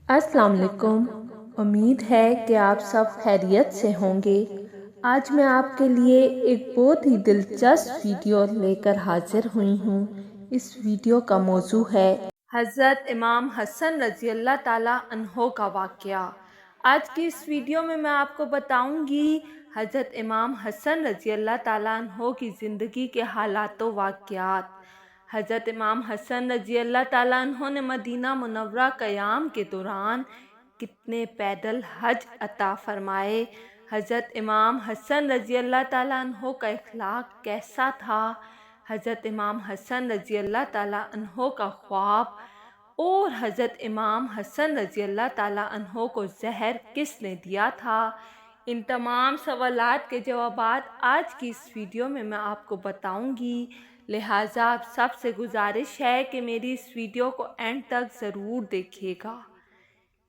السلام علیکم۔ امید ہے کہ آپ سب خیریت سے ہوں گے۔ آج میں آپ کے لیے ایک بہت ہی دلچسپ ویڈیو لے کر حاضر ہوئی ہوں۔ اس ویڈیو کا موضوع ہے حضرت امام حسن رضی اللہ تعالیٰ عنہ کا واقعہ۔ آج کی اس ویڈیو میں آپ کو بتاؤں گی حضرت امام حسن رضی اللہ تعالیٰ عنہ کی زندگی کے حالات و واقعات۔ حضرت امام حسن رضی اللہ تعالیٰ عنہ نے مدینہ منورہ قیام کے دوران کتنے پیدل حج عطا فرمائے۔ حضرت امام حسن رضی اللہ تعالیٰ عنہ کا اخلاق کیسا تھا، حضرت امام حسن رضی اللہ تعالیٰ عنہ کا خواب، اور حضرت امام حسن رضی اللہ تعالیٰ عنہ کو زہر کس نے دیا تھا، ان تمام سوالات کے جوابات آج کی اس ویڈیو میں آپ کو بتاؤں گی۔ لہٰذا آپ سب سے گزارش ہے کہ میری اس ویڈیو کو اینڈ تک ضرور دیکھیے گا۔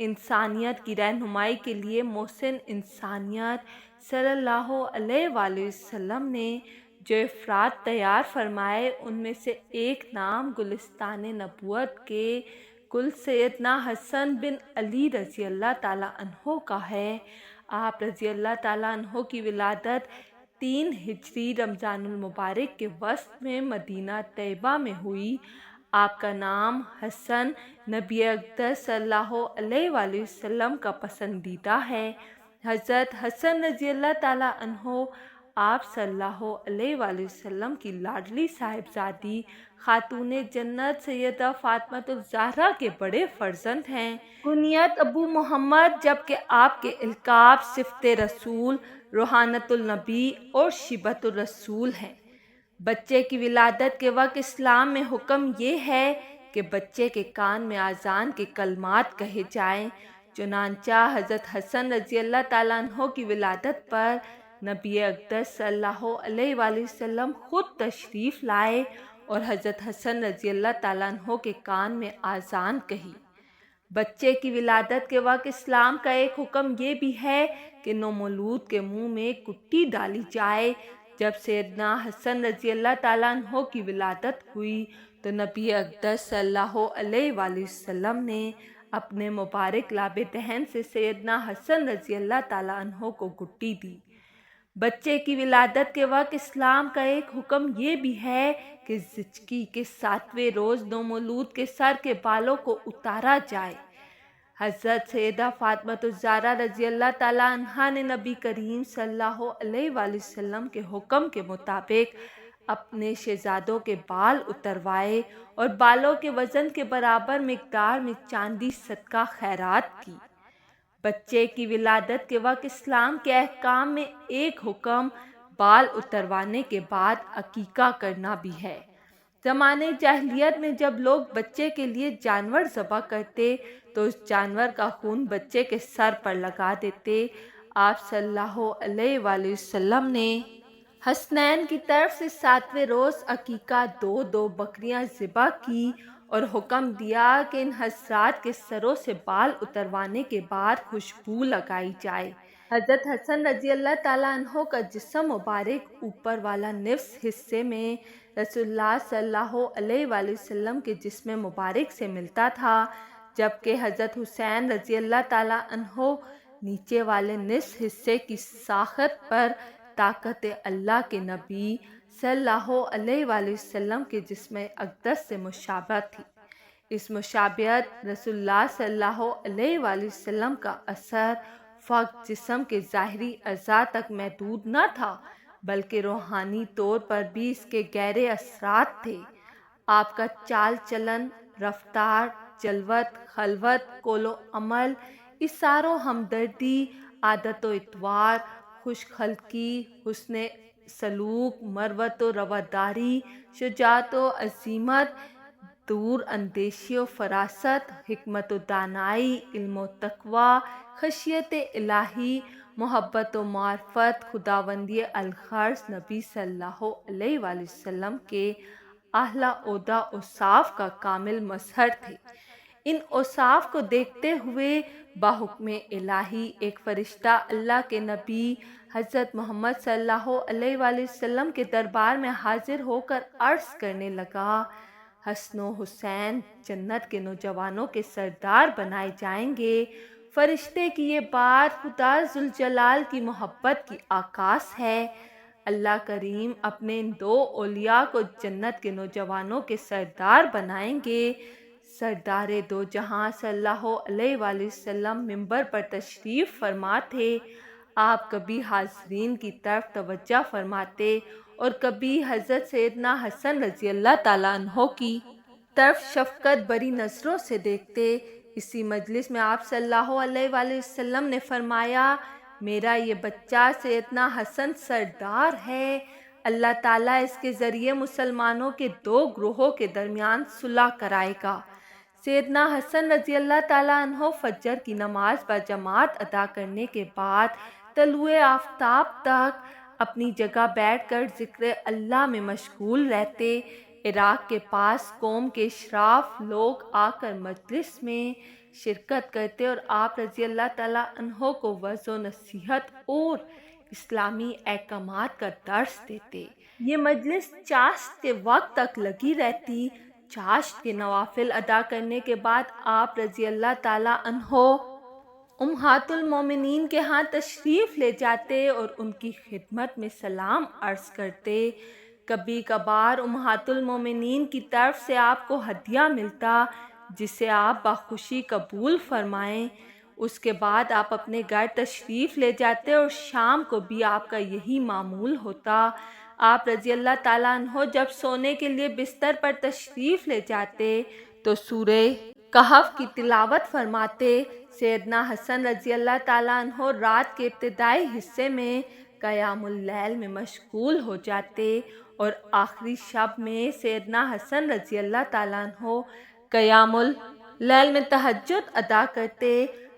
انسانیت کی رہنمائی کے لیے محسن انسانیت صلی اللہ علیہ وآلہ وسلم نے جو افراد تیار فرمائے، ان میں سے ایک نام گلستان نبوت کے گل سیدنا حسن بن علی رضی اللہ تعالیٰ عنہ کا ہے۔ آپ رضی اللہ تعالیٰ عنہ کی ولادت 3 ہجری رمضان المبارک کے وسط میں مدینہ طیبہ میں ہوئی۔ آپ کا نام حسن نبی اقدس صلی اللہ علیہ وآلہ وسلم کا پسندیدہ ہے۔ حضرت حسن رضی اللہ تعالیٰ عنہ آپ صلی اللہ علیہ وآلہ وسلم کی لاڈلی صاحبزادی خاتون جنت سیدہ فاطمۃ الزہرا کے بڑے فرزند ہیں۔ کنیت ابو محمد، جبکہ آپ کے القاب صفت رسول، روحانت النبی اور شیبت الرسول ہیں۔ بچے کی ولادت کے وقت اسلام میں حکم یہ ہے کہ بچے کے کان میں اذان کے کلمات کہے جائیں۔ چنانچہ حضرت حسن رضی اللہ تعالیٰ عنہ کی ولادت پر نبی اقدس صلی اللہ علیہ وآلہ وسلم خود تشریف لائے اور حضرت حسن رضی اللہ تعالیٰ عنہ کے کان میں اذان کہی۔ بچے کی ولادت کے وقت اسلام کا ایک حکم یہ بھی ہے کہ نومولود کے منہ میں کٹی ڈالی جائے۔ جب سیدنا حسن رضی اللہ تعالیٰ عنہ کی ولادت ہوئی تو نبی اقدس صلی اللہ علیہ وآلہ وسلم نے اپنے مبارک لاب دہن سے سیدنا حسن رضی اللہ تعالیٰ عنہ کو گٹی دی۔ بچے کی ولادت کے وقت اسلام کا ایک حکم یہ بھی ہے کہ زچگی کے 7ویں روز نومولود کے سر کے بالوں کو اتارا جائے۔ حضرت سیدہ فاطمۃ الزہرا رضی اللہ تعالیٰ عنہا نے نبی کریم صلی اللہ علیہ وآلہ وسلم کے حکم کے مطابق اپنے شہزادوں کے بال اتروائے اور بالوں کے وزن کے برابر مقدار میں چاندی صدقہ خیرات کی۔ بچے کی ولادت کے وقت اسلام کے احکام میں ایک حکم بال اتروانے کے بعد عقیقہ کرنا بھی ہے۔ زمانے جاہلیت میں جب لوگ بچے کے لیے جانور ذبح کرتے تو اس جانور کا خون بچے کے سر پر لگا دیتے۔ آپ صلی اللہ علیہ وآلہ وسلم نے حسنین کی طرف سے 7ویں روز عقیقہ 2 بکریاں ذبح کی اور حکم دیا کہ ان حضرات کے سروں سے بال اتروانے کے بعد خوشبو لگائی جائے۔ حضرت حسن رضی اللہ تعالیٰ عنہ کا جسم مبارک اوپر والا نصف حصے میں رسول اللہ صلی اللہ علیہ وآلہ وسلم کے جسم مبارک سے ملتا تھا، جبکہ حضرت حسین رضی اللہ تعالیٰ عنہ نیچے والے نصف حصے کی ساخت پر طاقت اللہ کے نبی صلی اللہ علیہ وآلہ وسلم کے جسم اقدس سے مشابہ تھی۔ اس مشابہت رسول اللہ صلی اللہ علیہ وآلہ وسلم کا اثر فقط جسم کے ظاہری اعضاء تک محدود نہ تھا، بلکہ روحانی طور پر بھی اس کے گہرے اثرات تھے۔ آپ کا چال چلن، رفتار، جلوت، خلوت، قول و عمل، اثار و ہمدردی، عادت و اطوار، خوش خلقی، حسن سلوک، مروت و رواداری، شجاعت و عزیمت، دور اندیشی و فراست، حکمت و دانائی، علم و تقوی، خشیت الہی، محبت و معرفت، خداوندی الغرض نبی صلی اللہ علیہ وآلہ وسلم کے اعلیٰ عہدہ اوصاف کا کامل مظہر تھے۔ ان اوصاف کو دیکھتے ہوئے بحکم الہی ایک فرشتہ اللہ کے نبی حضرت محمد صلی اللہ علیہ وآلہ وسلم کے دربار میں حاضر ہو کر عرض کرنے لگا، حسن و حسین جنت کے نوجوانوں کے سردار بنائے جائیں گے۔ فرشتے کی یہ بات خدا ذوالجلال کی محبت کی عکاس ہے۔ اللہ کریم اپنے ان دو اولیاء کو جنت کے نوجوانوں کے سردار بنائیں گے۔ سردار دو جہاں صلی اللہ علیہ وآلہ وسلم منبر پر تشریف فرما تھے۔ آپ کبھی حاضرین کی طرف توجہ فرماتے اور کبھی حضرت سیدنا حسن رضی اللہ تعالیٰ عنہ کی طرف شفقت بری نظروں سے دیکھتے۔ اسی مجلس میں آپ صلی اللہ علیہ وآلہ وسلم نے فرمایا، میرا یہ بچہ سیدنا حسن سردار ہے، اللہ تعالیٰ اس کے ذریعے مسلمانوں کے دو گروہوں کے درمیان صلح کرائے گا۔ سیدنا حسن رضی اللہ تعالیٰ عنہ فجر کی نماز بجماعت ادا کرنے کے بعد طلوع آفتاب تک اپنی جگہ بیٹھ کر ذکر اللہ میں مشغول رہتے۔ عراق کے پاس قوم کے اشراف لوگ آ کر مجلس میں شرکت کرتے اور آپ رضی اللہ تعالیٰ عنہ کو وعظ و نصیحت اور اسلامی احکامات کا درس دیتے۔ یہ مجلس چاشت کے وقت تک لگی رہتی۔ چاشت کے نوافل ادا کرنے کے بعد آپ رضی اللہ تعالیٰ عنہ امہات المومنین کے ہاں تشریف لے جاتے اور ان کی خدمت میں سلام عرض کرتے۔ کبھی کبھار امہات المومنین کی طرف سے آپ کو ہدیہ ملتا جسے آپ بخوشی قبول فرمائیں۔ اس کے بعد آپ اپنے گھر تشریف لے جاتے اور شام کو بھی آپ کا یہی معمول ہوتا۔ آپ رضی اللہ تعالیٰ عنہ جب سونے کے لیے بستر پر تشریف لے جاتے تو سورہ کہف کی تلاوت فرماتے۔ سیدنا حسن رضی اللہ تعالیٰ عنہ رات کے ابتدائی حصے میں قیام اللیل میں مشغول ہو جاتے اور آخری شب میں سیدنا حسن رضی اللہ تعالیٰ عنہ قیام اللیل میں تہجد ادا کرتے۔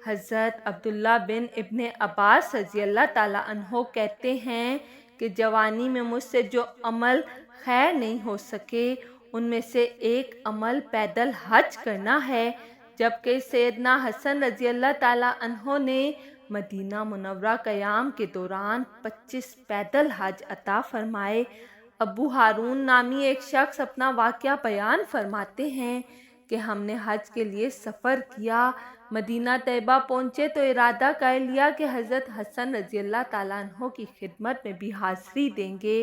حضرت عبداللہ بن ابن عباس رضی اللہ تعالیٰ عنہ کہتے ہیں کہ جوانی میں مجھ سے جو عمل خیر نہیں ہو سکے ان میں سے ایک عمل پیدل حج کرنا ہے، جبکہ سیدنا حسن رضی اللہ تعالیٰ عنہ نے مدینہ منورہ قیام کے دوران 25 پیدل حج عطا فرمائے۔ ابو ہارون نامی ایک شخص اپنا واقعہ بیان فرماتے ہیں کہ ہم نے حج کے لیے سفر کیا، مدینہ طیبہ پہنچے تو ارادہ کر لیا کہ حضرت حسن رضی اللہ تعالیٰ عنہ کی خدمت میں بھی حاضری دیں گے۔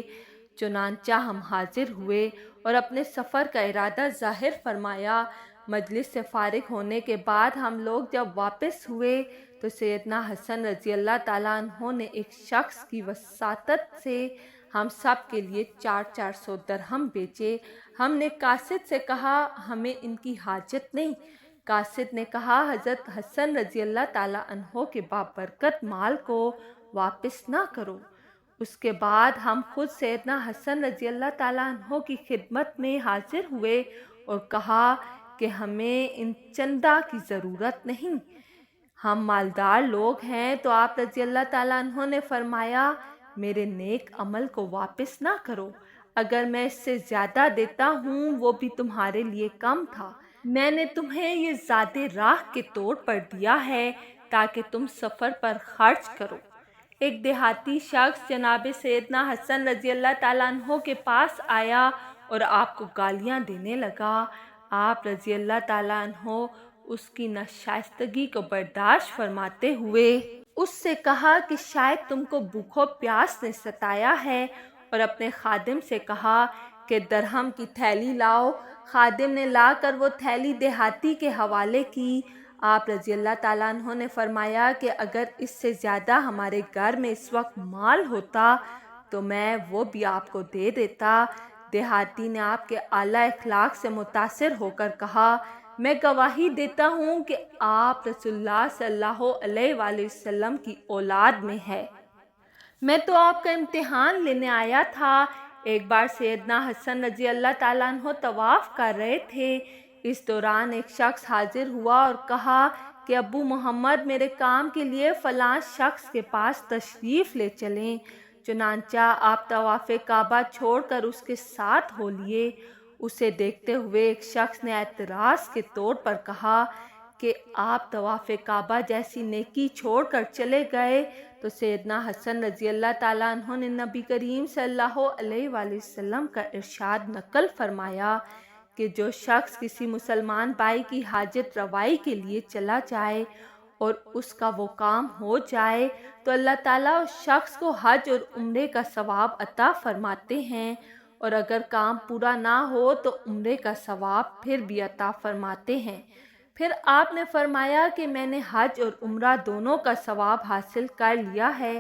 چنانچہ ہم حاضر ہوئے اور اپنے سفر کا ارادہ ظاہر فرمایا۔ مجلس سے فارغ ہونے کے بعد ہم لوگ جب واپس ہوئے تو سیدنا حسن رضی اللہ تعالیٰ عنہ نے ایک شخص کی وساطت سے ہم سب کے لیے 400 درہم بیچے۔ ہم نے قاصد سے کہا ہمیں ان کی حاجت نہیں۔ قاصد نے کہا حضرت حسن رضی اللہ تعالیٰ عنہ کے بابرکت مال کو واپس نہ کرو۔ اس کے بعد ہم خود سیدنا حسن رضی اللہ تعالیٰ عنہ کی خدمت میں حاضر ہوئے اور کہا کہ ہمیں ان چندہ کی ضرورت نہیں، ہم مالدار لوگ ہیں۔ تو آپ رضی اللہ تعالیٰ عنہ نے فرمایا میرے نیک عمل کو واپس نہ کرو، اگر میں اس سے زیادہ دیتا ہوں وہ بھی تمہارے لیے کم تھا، میں نے تمہیں یہ زاد راہ کے طور پر دیا ہے تاکہ تم سفر پر خرچ کرو۔ ایک دیہاتی شخص جناب سیدنا حسن رضی اللہ تعالیٰ عنہ کے پاس آیا اور آپ کو گالیاں دینے لگا۔ آپ رضی اللہ تعالیٰ عنہ اس کی ناشائستگی کو برداشت فرماتے ہوئے اس سے کہا کہ شاید تم کو بھوک و پیاس نے ستایا ہے، اور اپنے خادم سے کہا کہ درہم کی تھیلی لاؤ۔ خادم نے لا کر وہ تھیلی دیہاتی کے حوالے کی۔ آپ رضی اللہ تعالیٰ عنہ نے فرمایا کہ اگر اس سے زیادہ ہمارے گھر میں اس وقت مال ہوتا تو میں وہ بھی آپ کو دے دیتا۔ دیہاتی نے آپ کے اعلیٰ اخلاق سے متاثر ہو کر کہا میں گواہی دیتا ہوں کہ آپ رسول اللہ صلی اللہ علیہ وآلہ وسلم کی اولاد میں ہے، میں تو آپ کا امتحان لینے آیا تھا۔ ایک بار سیدنا حسن رضی اللہ تعالیٰ عنہ طواف کر رہے تھے، اس دوران ایک شخص حاضر ہوا اور کہا کہ ابو محمد میرے کام کے لیے فلاں شخص کے پاس تشریف لے چلیں۔ چنانچہ آپ طواف کعبہ چھوڑ کر اس کے ساتھ ہو لیے۔ اسے دیکھتے ہوئے ایک شخص نے اعتراض کے طور پر کہا کہ آپ طواف کعبہ جیسی نیکی چھوڑ کر چلے گئے، تو سیدنا حسن رضی اللہ تعالیٰ عنہ نے نبی کریم صلی اللہ علیہ وآلہ وسلم کا ارشاد نقل فرمایا کہ جو شخص کسی مسلمان بھائی کی حاجت روائی کے لیے چلا جائے اور اس کا وہ کام ہو جائے تو اللہ تعالیٰ اس شخص کو حج اور عمرے کا ثواب عطا فرماتے ہیں، اور اگر کام پورا نہ ہو تو عمرے کا ثواب پھر بھی عطا فرماتے ہیں۔ پھر آپ نے فرمایا کہ میں نے حج اور عمرہ دونوں کا ثواب حاصل کر لیا ہے۔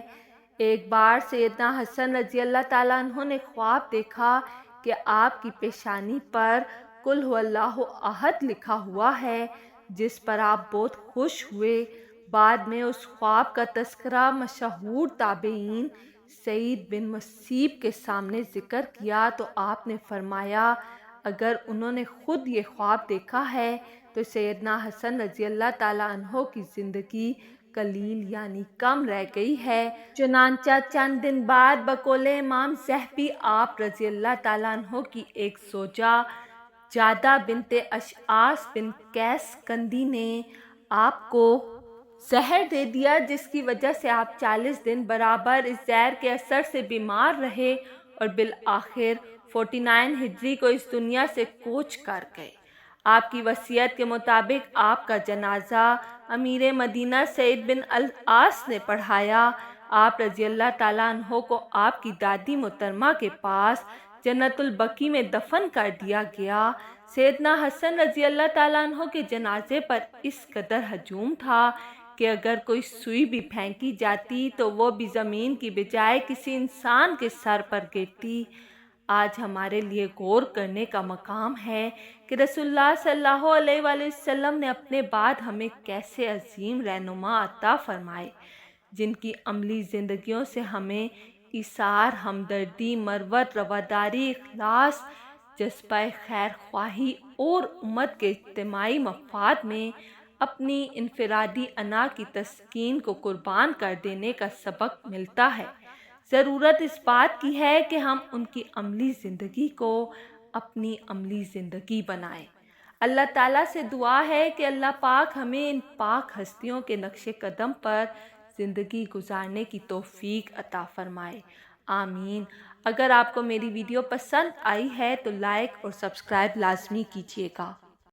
ایک بار سیدنا حسن رضی اللہ تعالیٰ عنہ نے خواب دیکھا کہ آپ کی پیشانی پر قل هو اللہ احد لکھا ہوا ہے، جس پر آپ بہت خوش ہوئے۔ بعد میں اس خواب کا تذکرہ مشہور تابعین سعید بن مسیب کے سامنے ذکر کیا تو آپ نے فرمایا اگر انہوں نے خود یہ خواب دیکھا ہے تو سیدنا حسن رضی اللہ تعالیٰ عنہ کی زندگی قلیل یعنی کم رہ گئی ہے۔ چنانچہ چند دن بعد بقول امام ذہبی آپ رضی اللہ تعالیٰ عنہ کی ایک زوجہ جادہ بنت اشعاث بن قیس کندی نے آپ کو زہر دے دیا، جس کی وجہ سے آپ 40 دن برابر اس زہر کے اثر سے بیمار رہے اور بالآخر 49 ہجری کو اس دنیا سے کوچ کر گئے۔ آپ کی وصیت کے مطابق آپ کا جنازہ امیر مدینہ سعید بن العاص نے پڑھایا۔ آپ رضی اللہ تعالیٰ عنہ کو آپ کی دادی محترمہ کے پاس جنت البقیع میں دفن کر دیا گیا۔ سیدنا حسن رضی اللہ تعالیٰ عنہ کے جنازے پر اس قدر ہجوم تھا کہ اگر کوئی سوئی بھی پھینکی جاتی تو وہ بھی زمین کی بجائے کسی انسان کے سر پر گرتی۔ آج ہمارے لیے غور کرنے کا مقام ہے کہ رسول اللہ صلی اللہ علیہ وآلہ وسلم نے اپنے بعد ہمیں کیسے عظیم رہنما عطا فرمائے، جن کی عملی زندگیوں سے ہمیں ایثار، ہمدردی، مروت، رواداری، اخلاص، جذبہ خیر خواہی اور امت کے اجتماعی مفاد میں اپنی انفرادی انا کی تسکین کو قربان کر دینے کا سبق ملتا ہے۔ ضرورت اس بات کی ہے کہ ہم ان کی عملی زندگی کو اپنی عملی زندگی بنائیں۔ اللہ تعالیٰ سے دعا ہے کہ اللہ پاک ہمیں ان پاک ہستیوں کے نقش قدم پر زندگی گزارنے کی توفیق عطا فرمائے، آمین۔ اگر آپ کو میری ویڈیو پسند آئی ہے تو لائک اور سبسکرائب لازمی کیجیے گا۔